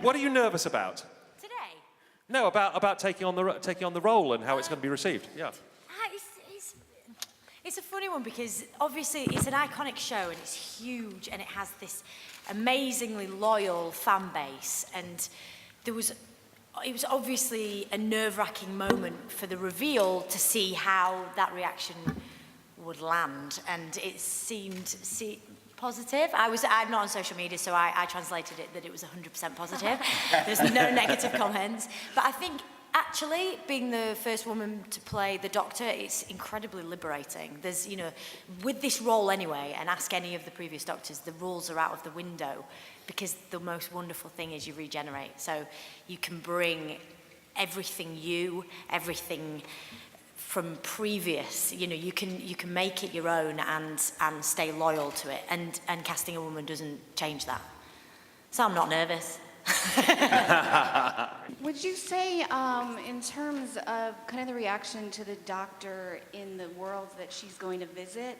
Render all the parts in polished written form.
What are you nervous about? Today? No, about taking on the role and how it's going to be received. Yeah. It's a funny one because obviously it's an iconic show and it's huge and it has this amazingly loyal fan base, and it was obviously a nerve-wracking moment for the reveal to see how that reaction would land, and it seemed positive. I'm not on social media, so I translated it that it was 100% positive. There's no negative comments, but I think actually, being the first woman to play the Doctor, it's incredibly liberating. There's, with this role anyway, and ask any of the previous Doctors, the rules are out of the window, because the most wonderful thing is you regenerate. So you can bring everything from previous, you can make it your own and stay loyal to it. And casting a woman doesn't change that. So I'm not nervous. Would you say, in terms of kind of the reaction to the Doctor in the worlds that she's going to visit,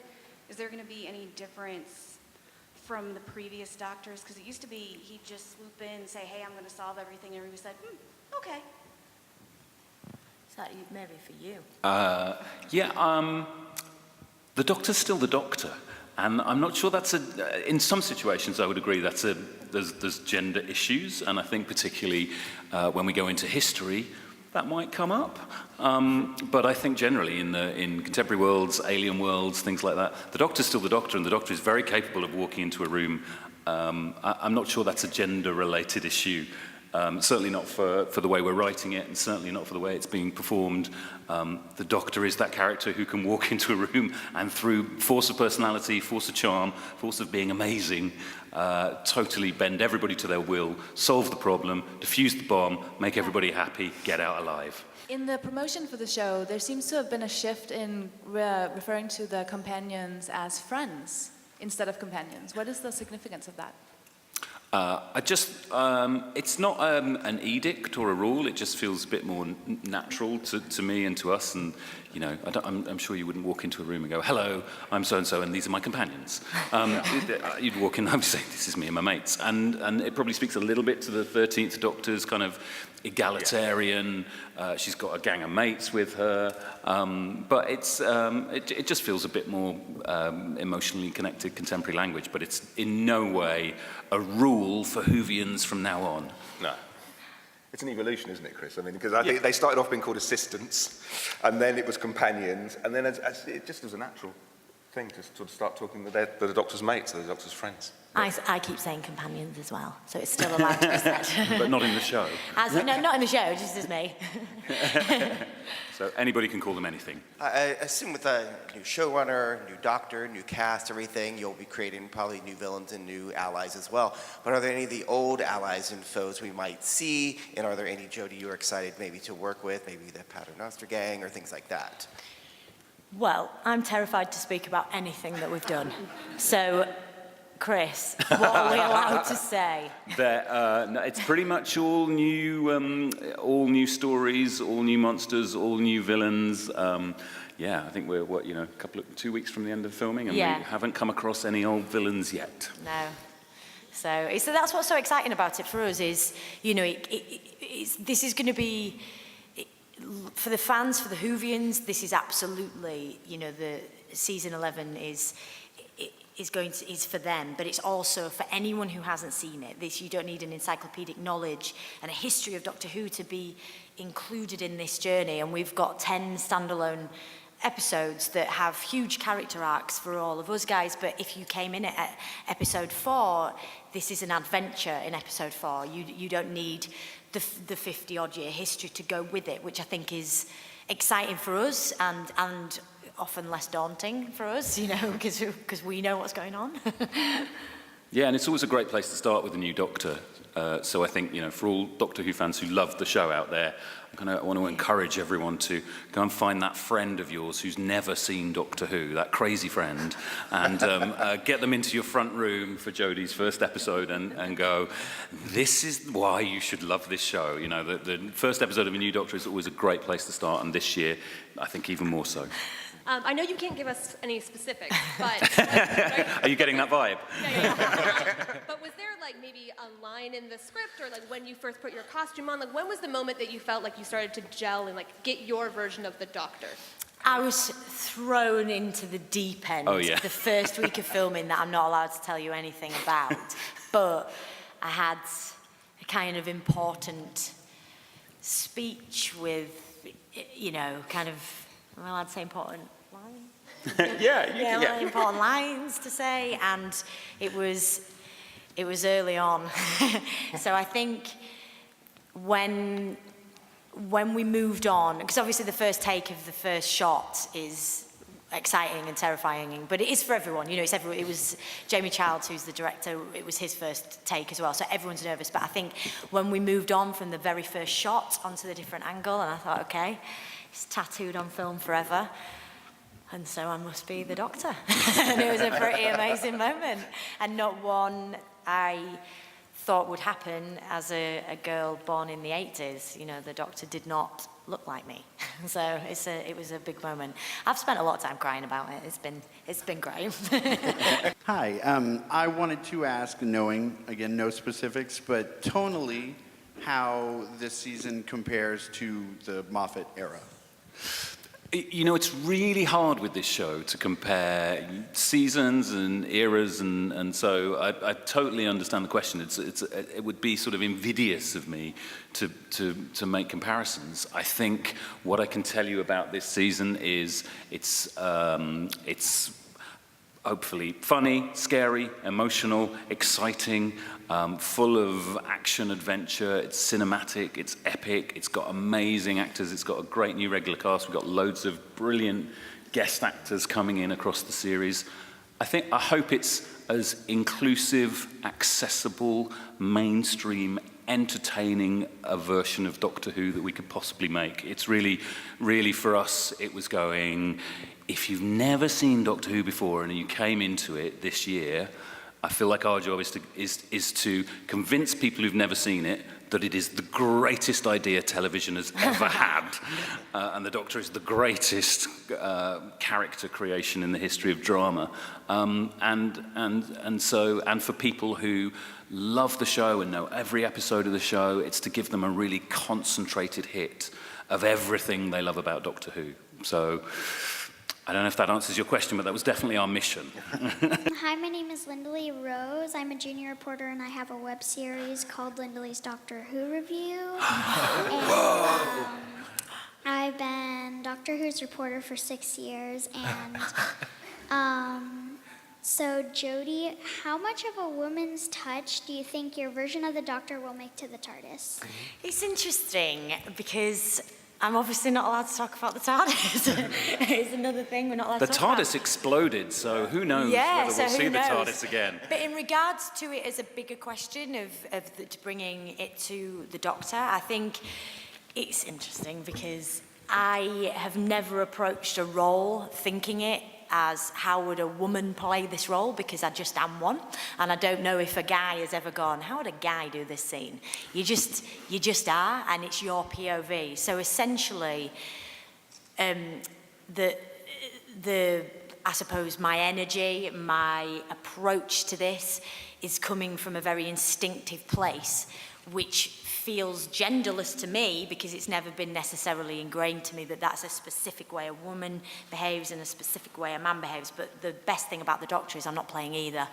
is there going to be any difference from the previous Doctors? Because it used to be he'd just swoop in and say, hey, I'm going to solve everything, and everybody said, okay. Is that maybe for you? The Doctor's still the Doctor. And I'm not sure that's in some situations I would agree there's gender issues, and I think particularly when we go into history, that might come up. But I think generally in contemporary worlds, alien worlds, things like that, the Doctor's still the Doctor, and the Doctor is very capable of walking into a room. I'm not sure that's a gender-related issue. Certainly not for the way we're writing it, and certainly not for the way it's being performed. The Doctor is that character who can walk into a room and through force of personality, force of charm, force of being amazing, totally bend everybody to their will, solve the problem, defuse the bomb, make everybody happy, get out alive. In the promotion for the show, there seems to have been a shift in referring to the companions as friends instead of companions. What is the significance of that? It's not an edict or a rule. It just feels a bit more natural to me and to us. And I'm sure you wouldn't walk into a room and go, "Hello, I'm so and so, and these are my companions." You'd walk in and I'd say, "This is me and my mates." And it probably speaks a little bit to the 13th Doctor's kind of egalitarian. She's got a gang of mates with her, but it just feels a bit more emotionally connected contemporary language. But it's in no way a rule for Whovians from now on. No. It's an evolution, isn't it, Chris? I mean, because I think they started off being called assistants, and then it was companions, and then it just was a natural thing to sort of start talking to the Doctor's mates, or the Doctor's friends. I keep saying companions as well, so it's still allowed to be said. But not in the show. No, not in the show, just as me. So anybody can call them anything. I assume with a new showrunner, new Doctor, new cast, everything, you'll be creating probably new villains and new allies as well. But are there any of the old allies and foes we might see? And are there any, Jodie, you're excited maybe to work with, maybe the Paternoster gang or things like that? Well, I'm terrified to speak about anything that we've done. So, Chris, what are we allowed to say? No, it's pretty much all new stories, all new monsters, all new villains. I think we're 2 weeks from the end of filming, and we haven't come across any old villains yet. No. So that's what's so exciting about it for us is, this is going to be, for the fans, for the Whovians, this is absolutely, the season 11 is for them, but it's also for anyone who hasn't seen it. You don't need an encyclopedic knowledge and a history of Doctor Who to be included in this journey. And we've got 10 standalone episodes that have huge character arcs for all of us guys. But if you came in at episode 4, this is an adventure in episode 4. You don't need the 50-odd year history to go with it, which I think is exciting for us and often less daunting for us, because we know what's going on. Yeah, and it's always a great place to start with a new Doctor. So I think, for all Doctor Who fans who love the show out there, I want to encourage everyone to go and find that friend of yours who's never seen Doctor Who, that crazy friend, and get them into your front room for Jodie's first episode and go, this is why you should love this show. The first episode of a new Doctor is always a great place to start, and this year, I think even more so. I know you can't give us any specifics, but... Are you getting that vibe? Yeah. But was there like maybe a line in the script, or like when you first put your costume on? Like when was the moment that you felt like you started to gel and like get your version of the Doctor? I was thrown into the deep end the first week of filming that I'm not allowed to tell you anything about. But I had a kind of important speech with, you know, kind of, am I allowed to say important lines? Important lines to say, and it was early on. So I think when we moved on, because obviously the first take of the first shot is exciting and terrifying, but it is for everyone. You know, it was Jamie Childs, who's the director, it was his first take as well, so everyone's nervous. But I think when we moved on from the very first shot onto the different angle, and I thought, okay, it's tattooed on film forever, and so I must be the Doctor. And it was a pretty amazing moment, and not one I thought would happen as a girl born in the 80s. You know, the Doctor did not look like me. So it was a big moment. I've spent a lot of time crying about it. It's been great. Hi, I wanted to ask, knowing, again, no specifics, but tonally, how this season compares to the Moffat era. You know, it's really hard with this show to compare seasons and eras, and so I totally understand the question. It would be sort of invidious of me to make comparisons. I think what I can tell you about this season is it's hopefully funny, scary, emotional, exciting, full of action, adventure. It's cinematic, it's epic, it's got amazing actors, it's got a great new regular cast. We've got loads of brilliant guest actors coming in across the series. I hope it's as inclusive, accessible, mainstream, entertaining a version of Doctor Who that we could possibly make. It's really, really, for us, it was going, if you've never seen Doctor Who before and you came into it this year, I feel like our job is to convince people who've never seen it that it is the greatest idea television has ever had, and the Doctor is the greatest character creation in the history of drama, and for people who love the show and know every episode of the show, it's to give them a really concentrated hit of everything they love about Doctor Who. So I don't know if that answers your question, but that was definitely our mission. Hi, my name is Lindley Rose. I'm a junior reporter, and I have a web series called Lindley's Doctor Who Review. And, I've been Doctor Who's reporter for 6 years, and so Jodie, how much of a woman's touch do you think your version of the Doctor will make to the TARDIS? It's interesting because I'm obviously not allowed to talk about the TARDIS. It's another thing we're not allowed to talk about. The TARDIS exploded, so who knows whether we'll see the TARDIS again. But in regards to it as a bigger question of bringing it to the Doctor, I think it's interesting because I have never approached a role thinking it as how would a woman play this role, because I just am one, and I don't know if a guy has ever gone, how would a guy do this scene? You just are, and it's your POV. So essentially, I suppose my energy, my approach to this is coming from a very instinctive place, which feels genderless to me because it's never been necessarily ingrained to me that that's a specific way a woman behaves and a specific way a man behaves. But the best thing about the Doctor is I'm not playing either.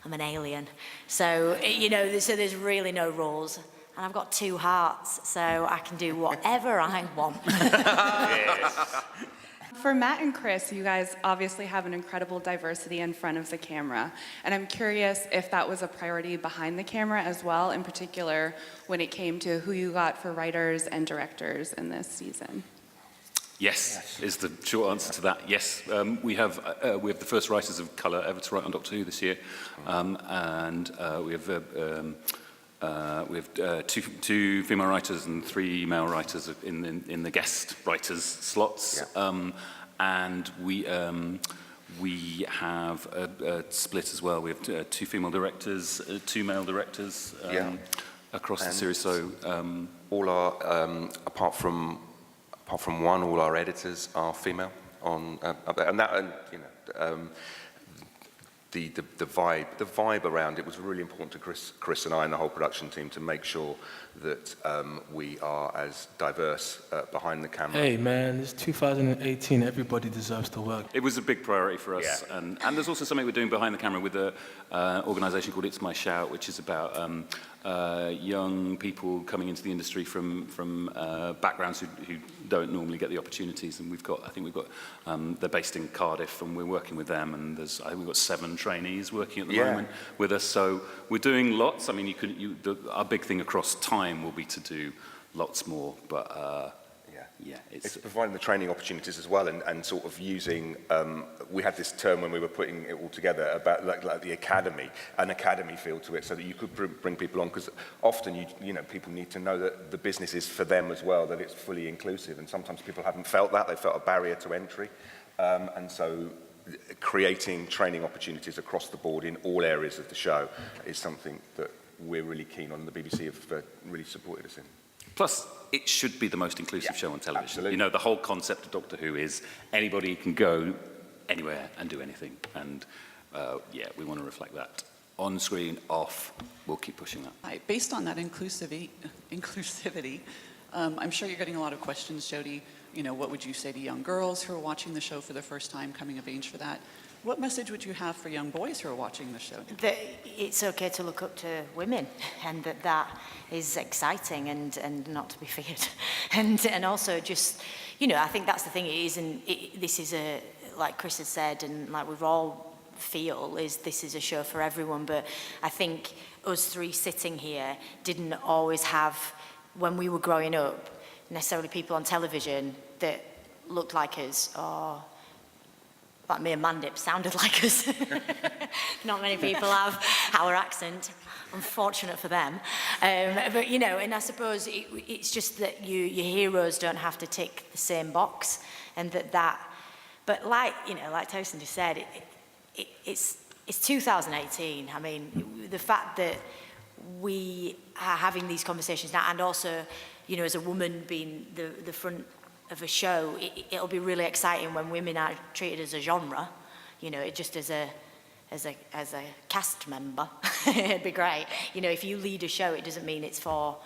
I'm an alien. So, you know, so there's really no rules. And I've got 2 hearts, so I can do whatever I want. Yes. For Matt and Chris, you guys obviously have an incredible diversity in front of the camera. And I'm curious if that was a priority behind the camera as well, in particular when it came to who you got for writers and directors in this season. Yes, is the short answer to that. Yes, we have the first writers of colour ever to write on Doctor Who this year, and we have 2 female writers and 3 male writers in the guest writers slots, and we have a split as well. We have 2 female directors, 2 male directors across the series. So all our apart from one, all our editors are female. On and that, and you know, the vibe around it was really important to Chris and I and the whole production team to make sure that we are as diverse behind the camera. Hey man, it's 2018, everybody deserves to work. It was a big priority for us, Yeah. and there's also something we're doing behind the camera with an organisation called It's My Shout, which is about young people coming into the industry from backgrounds who don't normally get the opportunities. And I think we've got, they're based in Cardiff, and we're working with them. And I think we've got 7 trainees working at the moment with us. So we're doing lots. I mean, our big thing across time will be to do lots more, but. It's providing the training opportunities as well, and sort of using, we had this term when we were putting it all together about like the academy, an academy feel to it, so that you could bring people on, because often people need to know that the business is for them as well, that it's fully inclusive, and sometimes people haven't felt that, they felt a barrier to entry, and so creating training opportunities across the board in all areas of the show is something that we're really keen on, and the BBC have really supported us in. Plus, it should be the most inclusive show on television. Absolutely. You know, the whole concept of Doctor Who is anybody can go anywhere and do anything. And we want to reflect that. On screen, off, we'll keep pushing that. Right. Based on that inclusivity, I'm sure you're getting a lot of questions, Jodie. You know, what would you say to young girls who are watching the show for the first time, coming of age for that? What message would you have for young boys who are watching the show? That it's okay to look up to women, and that is exciting and not to be feared. And also just, I think that's the thing. This is like Chris has said, and like we've all feel, this is a show for everyone. But I think us 3 sitting here didn't always have, when we were growing up, necessarily people on television that looked like us, or like me and Mandip sounded like us. Not many people have our accent, unfortunate for them. But and I suppose it's just that your heroes don't have to tick the same box, and but like Tosin just said, it's 2018. I mean, the fact that we are having these conversations now, and also, as a woman being the front of a show, it'll be really exciting when women are treated as a genre, just as a cast member. It'd be great. If you lead a show, it doesn't mean it's for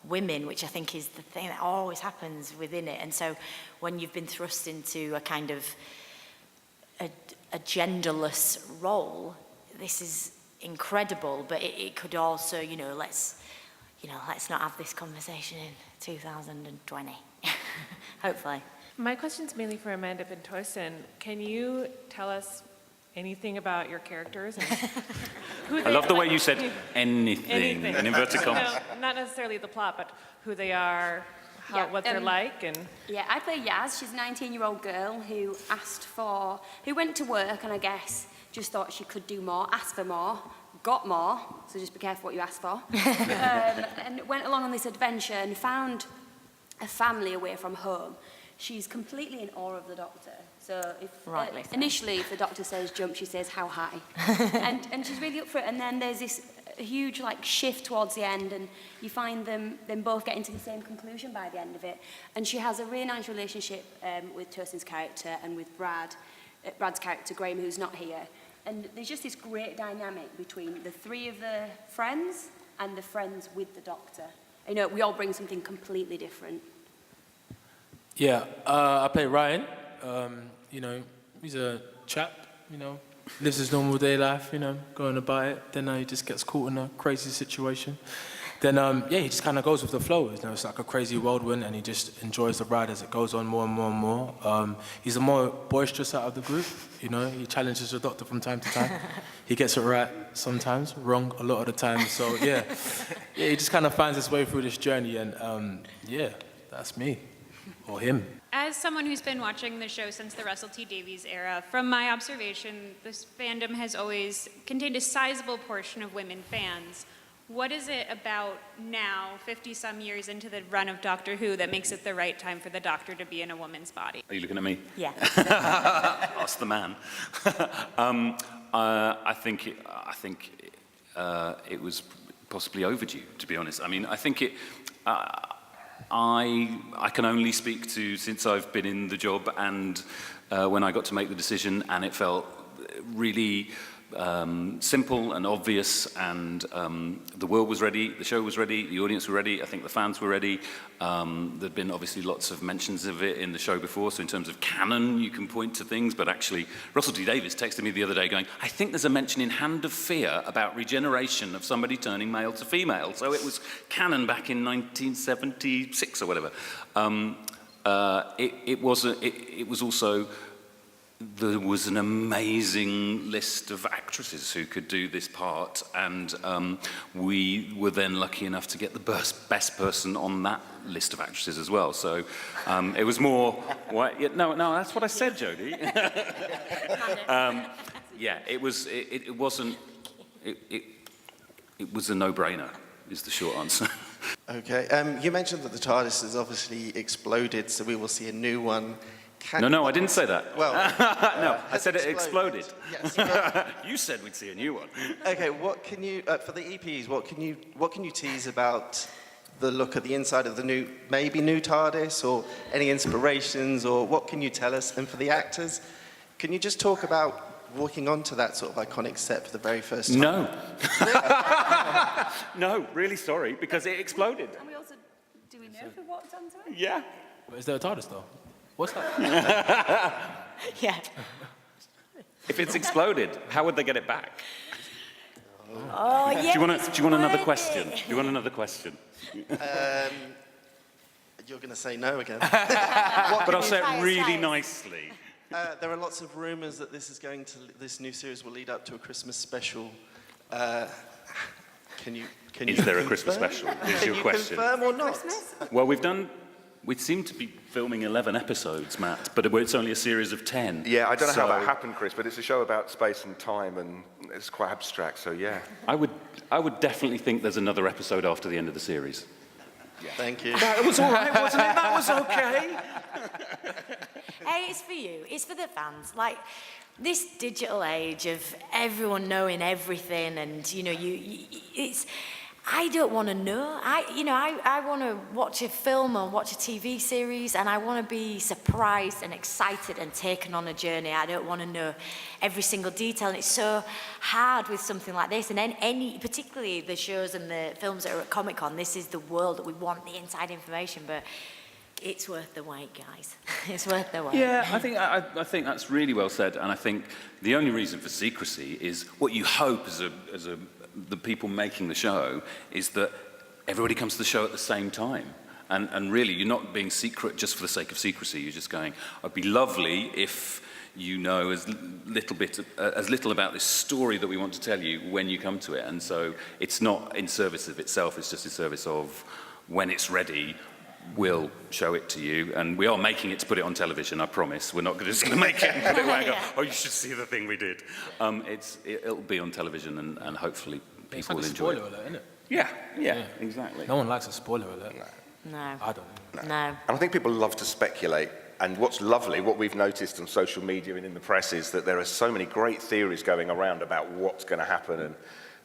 women, which I think is the thing that always happens within it. And so when you've been thrust into a kind of a genderless role, this is incredible, but it could also, let's not have this conversation in 2020. Hopefully. My question's mainly for Amanda and Tosin. Can you tell us anything about your characters? And who I love the way you said anything. In inverted commas. No, not necessarily the plot, but who they are, what they're like, and... Yeah, I play Yaz. She's a 19-year-old girl who who went to work and I guess just thought she could do more, asked for more, got more, so just be careful what you ask for, and went along on this adventure and found a family away from home. She's completely in awe of the Doctor. So initially, if the Doctor says jump, she says how high, and she's really up for it. And then there's this huge shift towards the end, and you find them both getting to the same conclusion by the end of it. And she has a really nice relationship with Tosin's character and with Brad's character Graham, who's not here. And there's just this great dynamic between the 3 of the friends and the friends with the Doctor. We all bring something completely different. Yeah, I play Ryan. He's a chap, lives his normal day life, going about it. Then he just gets caught in a crazy situation. Then, he just kind of goes with the flow. It's like a crazy whirlwind, and he just enjoys the ride as it goes on more and more and more. He's the more boisterous out of the group, He challenges the Doctor from time to time. He gets it right sometimes, wrong a lot of the time. So, he just kind of finds his way through this journey, and, that's me, or him. As someone who's been watching the show since the Russell T Davies era, from my observation, this fandom has always contained a sizable portion of women fans. What is it about now, 50-some years into the run of Doctor Who, that makes it the right time for the Doctor to be in a woman's body? Are you looking at me? Yeah. Ask the man. I think it was possibly overdue, to be honest. I mean, I think it... I can only speak to since I've been in the job, and when I got to make the decision, and it felt really simple and obvious, and the world was ready, the show was ready, the audience were ready, I think the fans were ready. There'd been obviously lots of mentions of it in the show before, so in terms of canon, you can point to things, but actually, Russell T Davies texted me the other day going, I think there's a mention in Hand of Fear about regeneration of somebody turning male to female, so it was canon back in 1976 or whatever. It was also... There was an amazing list of actresses who could do this part, and we were then lucky enough to get the best person on that list of actresses as well. So it was more... No, that's what I said, Jodie. It was a no-brainer, is the short answer. Okay. You mentioned that the TARDIS has obviously exploded, so we will see a new one. No, I didn't say that. Well, no, I said it exploded. Yes. You said we'd see a new one. Okay, what can you for the EPs? What can you tease about the look at the inside of the new TARDIS, or any inspirations, or what can you tell us? And for the actors, can you just talk about walking onto that sort of iconic set for the very first time? No. No, really sorry, because it exploded. And we also, do we know if we walked onto it? Yeah. Is there a TARDIS though? What's that? Yeah. If it's exploded, how would they get it back? Oh, yeah. Do you want another question? Do you want another question? You're going to say no again. But I'll say it really nicely. There are lots of rumours that this new series will lead up to a Christmas special. Is there a Christmas special? Is your question? Confirm or not? Well, we seem to be filming 11 episodes, Matt, but it's only a series of 10. Yeah, I don't know how that happened, Chris, but it's a show about space and time, and it's quite abstract, so yeah. I would definitely think there's another episode after the end of the series. Yeah. Thank you. That was all right, wasn't it? That was okay. Hey, it's for you. It's for the fans. Like, this digital age of everyone knowing everything, and, it's... I don't want to know. I want to watch a film or watch a TV series, and I want to be surprised and excited and taken on a journey. I don't want to know every single detail, and it's so hard with something like this. And particularly the shows and the films that are at Comic-Con, this is the world that we want the inside information, but it's worth the wait, guys. It's worth the wait. Yeah, I think that's really well said, and I think the only reason for secrecy is what you hope as the people making the show is that everybody comes to the show at the same time. And really, you're not being secret just for the sake of secrecy. You're just going, it'd be lovely if you know as little about this story that we want to tell you when you come to it. And so it's not in service of itself, it's just in service of when it's ready, we'll show it to you. And we are making it to put it on television, I promise. We're not just going to make it and put it away and go, oh, you should see the thing we did. It'll be on television, and hopefully people will enjoy it. It's like a spoiler alert, isn't it? Yeah, exactly. No one likes a spoiler alert. No. I don't. No. And I think people love to speculate. And what's lovely, what we've noticed on social media and in the press, is that there are so many great theories going around about what's going to happen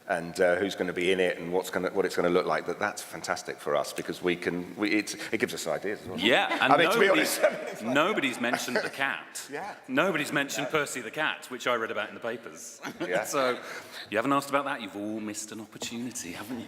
and who's going to be in it and what it's going to look like. That's fantastic for us, because it gives us ideas as well. Yeah, and to be honest, nobody's mentioned the cat. Yeah. Nobody's mentioned Percy the cat, which I read about in the papers. Yeah. So you haven't asked about that. You've all missed an opportunity, haven't you?